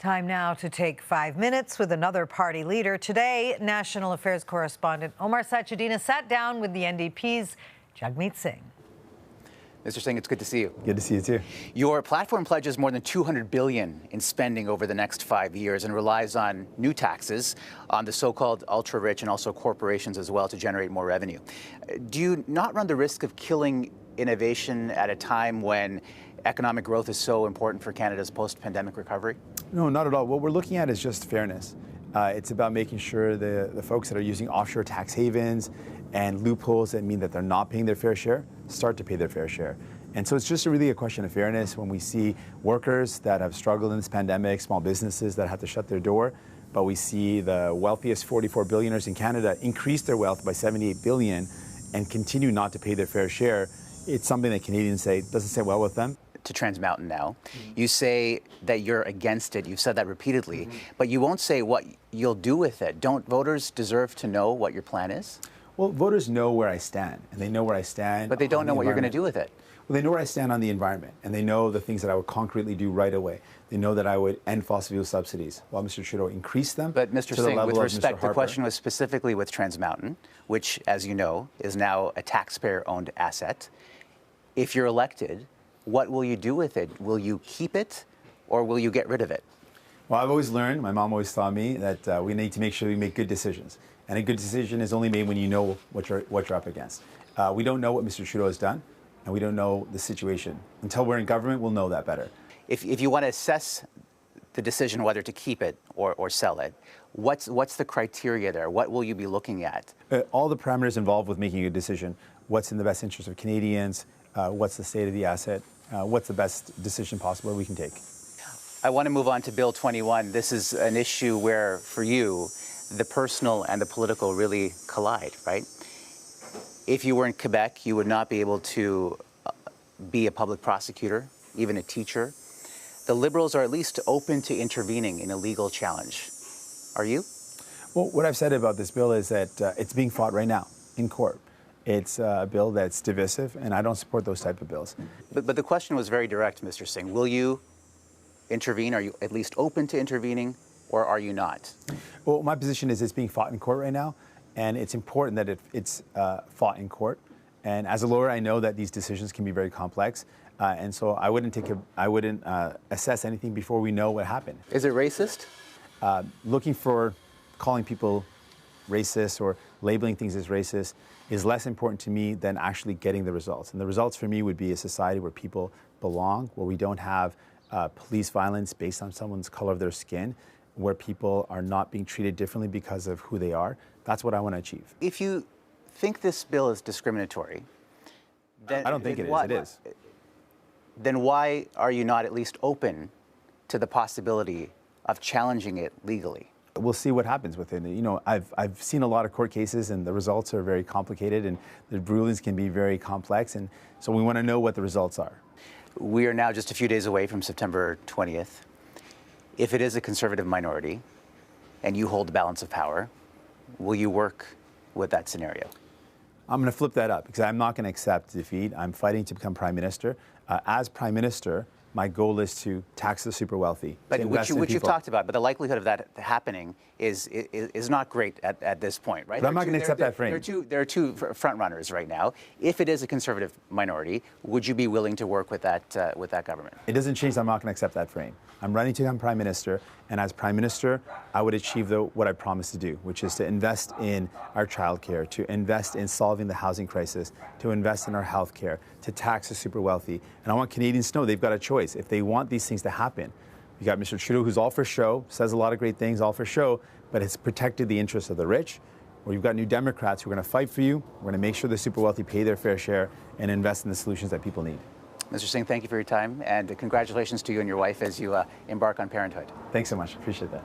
Time now to take 5 minutes with another party leader. Today, National Affairs correspondent Omar Sachedina sat down with the NDP's Jagmeet Singh. Mr. Singh, it's good to see you. Good to see you too. Your platform pledges more than $200 billion in spending over the next 5 years and relies on new taxes on the so-called ultra-rich and also corporations as well to generate more revenue. Do you not run the risk of killing innovation at a time when economic growth is so important for Canada's post-pandemic recovery? No, not at all. What we're looking at is just fairness. It's about making sure the folks that are using offshore tax havens and loopholes that mean that they're not paying their fair share start to pay their fair share. And so it's just really a question of fairness when we see workers that have struggled in this pandemic, small businesses that have to shut their door, but we see the wealthiest 44 billionaires in Canada increase their wealth by 78 billion and continue not to pay their fair share. It's something that Canadians say doesn't sit well with them. To Trans Mountain now. You say that you're against it. You've said that repeatedly, but you won't say what you'll do with it. Don't voters deserve to know what your plan is? Well, voters know where I stand, and they know where I stand. But they don't know what you're going to do with it. Well, they know where I stand on the environment, and they know the things that I would concretely do right away. They know that I would end fossil fuel subsidies, while Mr. Trudeau increased them. But Mr. Singh, with respect, the question was specifically with Trans Mountain, which, as you know, is now a taxpayer-owned asset. If you're elected, what will you do with it? Will you keep it, or will you get rid of it? Well, I've always learned, my mom always taught me, that we need to make sure we make good decisions. And a good decision is only made when you know what you're up against. We don't know what Mr. Trudeau has done, and we don't know the situation. Until we're in government, we'll know that better. If you want to assess the decision whether to keep it or sell it, what's the criteria there? What will you be looking at? All the parameters involved with making a decision. What's in the best interest of Canadians? What's the state of the asset? What's the best decision possible we can take? I want to move on to Bill 21. This is an issue where, for you, the personal and the political really collide, right? If you were in Quebec, you would not be able to be a public prosecutor, even a teacher. The Liberals are at least open to intervening in a legal challenge. Are you? Well, what I've said about this bill is that it's being fought right now in court. It's a bill that's divisive, and I don't support those type of bills. But the question was very direct, Mr. Singh. Will you intervene? Are you at least open to intervening, or are you not? Well, my position is it's being fought in court right now, and it's important that it's fought in court. And as a lawyer, I know that these decisions can be very complex, and so I wouldn't assess anything before we know what happened. Is it racist? Looking for calling people racist or labeling things as racist is less important to me than actually getting the results. And the results for me would be a society where people belong, where we don't have police violence based on someone's color of their skin, where people are not being treated differently because of who they are. That's what I want to achieve. If you think this bill is discriminatory, then I don't think it is. It is. Then why are you not at least open to the possibility of challenging it legally? We'll see what happens with it. You know, I've seen a lot of court cases, and the results are very complicated, and the rulings can be very complex, and so we want to know what the results are. We are now just a few days away from September 20th. If it is a Conservative minority, and you hold the balance of power, will you work with that scenario? I'm going to flip that up, because I'm not going to accept defeat. I'm fighting to become Prime Minister. As Prime Minister, my goal is to tax the super wealthy. But which you've talked about, but the likelihood of that happening is not great at this point, right? But I'm not going to accept that frame. There are two front runners right now. If it is a Conservative minority, would you be willing to work with that government? It doesn't change that I'm not going to accept that frame. I'm running to become Prime Minister, and as Prime Minister, I would achieve what I promised to do, which is to invest in our childcare, to invest in solving the housing crisis, to invest in our health care, to tax the super wealthy. And I want Canadians to know they've got a choice. If they want these things to happen, you got Mr. Trudeau, who's all for show, says a lot of great things, all for show, but has protected the interests of the rich. Or you've got New Democrats who are going to fight for you. We're going to make sure the super wealthy pay their fair share and invest in the solutions that people need. Mr. Singh, thank you for your time, and congratulations to you and your wife as you embark on parenthood. Thanks so much. Appreciate that.